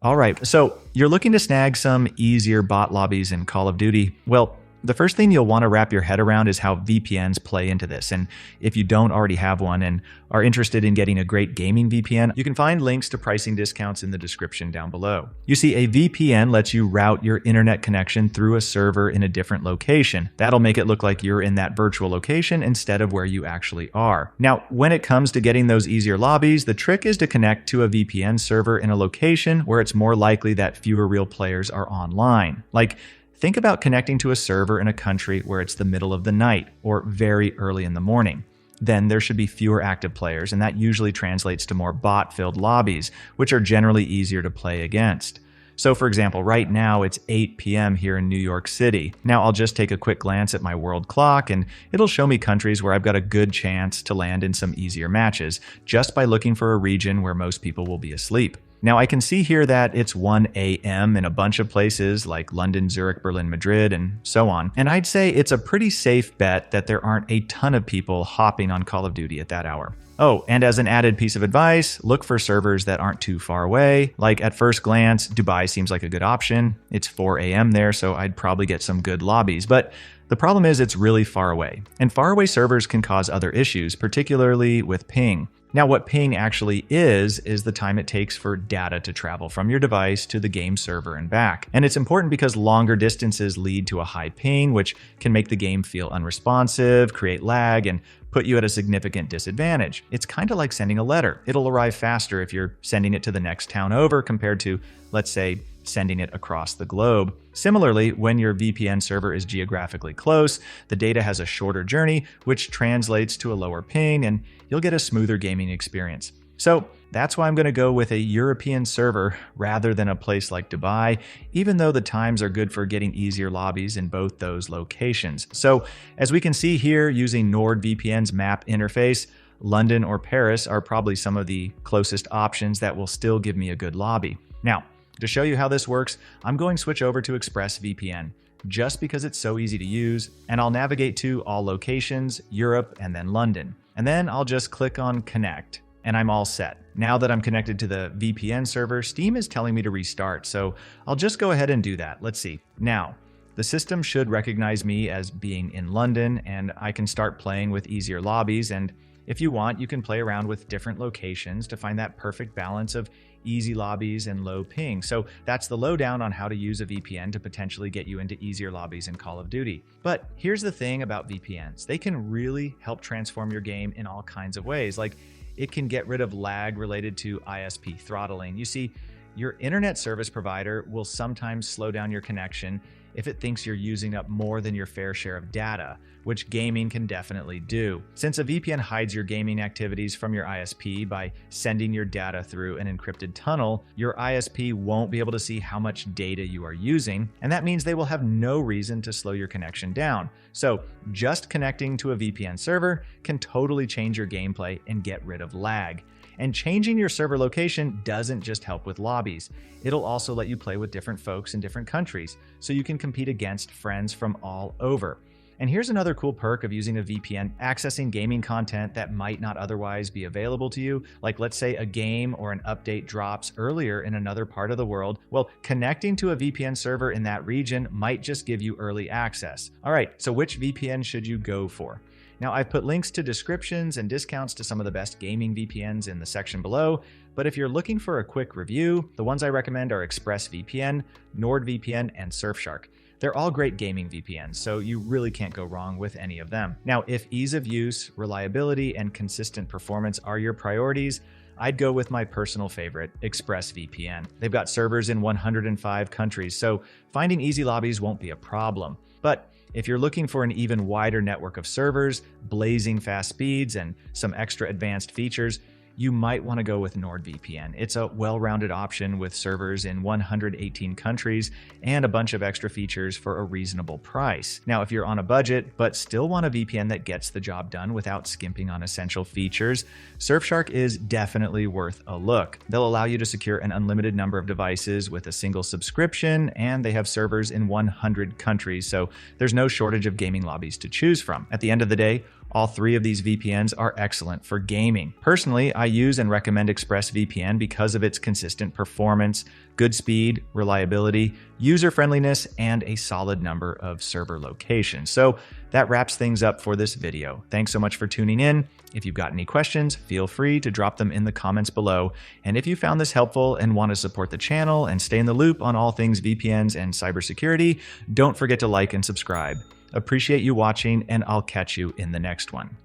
All right, so you're looking to snag some easier bot lobbies in Call of Duty. Well, the first thing you'll want to wrap your head around is how VPNs play into this. And if you don't already have one and are interested in getting a great gaming VPN, you can find links to pricing discounts in the description down below. You see, a VPN lets you route your internet connection through a server in a different location. That'll make it look like you're in that virtual location instead of where you actually are. Now, when it comes to getting those easier lobbies, the trick is to connect to a VPN server in a location where it's more likely that fewer real players are online. Like, think about connecting to a server in a country where it's the middle of the night or very early in the morning. Then there should be fewer active players, and that usually translates to more bot-filled lobbies, which are generally easier to play against. So for example, right now it's 8 p.m. here in New York City. Now I'll just take a quick glance at my world clock and it'll show me countries where I've got a good chance to land in some easier matches, just by looking for a region where most people will be asleep. Now I can see here that it's 1 a.m. in a bunch of places like London, Zurich, Berlin, Madrid, and so on. And I'd say it's a pretty safe bet that there aren't a ton of people hopping on Call of Duty at that hour. Oh, and as an added piece of advice, look for servers that aren't too far away. Like at first glance, Dubai seems like a good option. It's 4 a.m. there, so I'd probably get some good lobbies. But the problem is it's really far away. And faraway servers can cause other issues, particularly with ping. Now, what ping actually is the time it takes for data to travel from your device to the game server and back. And it's important because longer distances lead to a high ping, which can make the game feel unresponsive, create lag, and put you at a significant disadvantage. It's kind of like sending a letter. It'll arrive faster if you're sending it to the next town over compared to, let's say, sending it across the globe. Similarly, when your VPN server is geographically close, the data has a shorter journey, which translates to a lower ping, and you'll get a smoother gaming experience. So that's why I'm going to go with a European server rather than a place like Dubai, even though the times are good for getting easier lobbies in both those locations. So as we can see here, using NordVPN's map interface, London or Paris are probably some of the closest options that will still give me a good lobby. Now, to show you how this works, I'm going to switch over to ExpressVPN, just because it's so easy to use, and I'll navigate to all locations, Europe, and then London. And then I'll just click on Connect, and I'm all set. Now that I'm connected to the VPN server, Steam is telling me to restart, so I'll just go ahead and do that. Let's see. Now, the system should recognize me as being in London, and I can start playing with easier lobbies, and if you want, you can play around with different locations to find that perfect balance of easy lobbies and low ping. So that's the lowdown on how to use a VPN to potentially get you into easier lobbies in Call of Duty. But here's the thing about VPNs. They can really help transform your game in all kinds of ways. Like, it can get rid of lag related to ISP throttling. You see, your internet service provider will sometimes slow down your connection if it thinks you're using up more than your fair share of data, which gaming can definitely do. Since a VPN hides your gaming activities from your ISP by sending your data through an encrypted tunnel, your ISP won't be able to see how much data you are using, and that means they will have no reason to slow your connection down. So just connecting to a VPN server can totally change your gameplay and get rid of lag. And changing your server location doesn't just help with lobbies. It'll also let you play with different folks in different countries, so you can compete against friends from all over. And here's another cool perk of using a VPN: accessing gaming content that might not otherwise be available to you. Like, let's say a game or an update drops earlier in another part of the world. Well, connecting to a VPN server in that region might just give you early access. All right, so which VPN should you go for? Now, I've put links to descriptions and discounts to some of the best gaming VPNs in the section below, but if you're looking for a quick review, the ones I recommend are ExpressVPN, NordVPN, and Surfshark. They're all great gaming VPNs, so you really can't go wrong with any of them. Now, if ease of use, reliability, and consistent performance are your priorities, I'd go with my personal favorite, ExpressVPN. They've got servers in 105 countries, so finding easy lobbies won't be a problem. But if you're looking for an even wider network of servers, blazing fast speeds, and some extra advanced features, you might want to go with NordVPN. It's a well-rounded option with servers in 118 countries and a bunch of extra features for a reasonable price. Now, if you're on a budget but still want a VPN that gets the job done without skimping on essential features, Surfshark is definitely worth a look. They'll allow you to secure an unlimited number of devices with a single subscription, and they have servers in 100 countries, so there's no shortage of gaming lobbies to choose from. At the end of the day, All three of these VPNs are excellent for gaming. Personally, I use and recommend ExpressVPN because of its consistent performance, good speed, reliability, user-friendliness, and a solid number of server locations. So that wraps things up for this video. Thanks so much for tuning in. If you've got any questions, feel free to drop them in the comments below. And if you found this helpful and want to support the channel and stay in the loop on all things VPNs and cybersecurity, don't forget to like and subscribe. Appreciate you watching, and I'll catch you in the next one.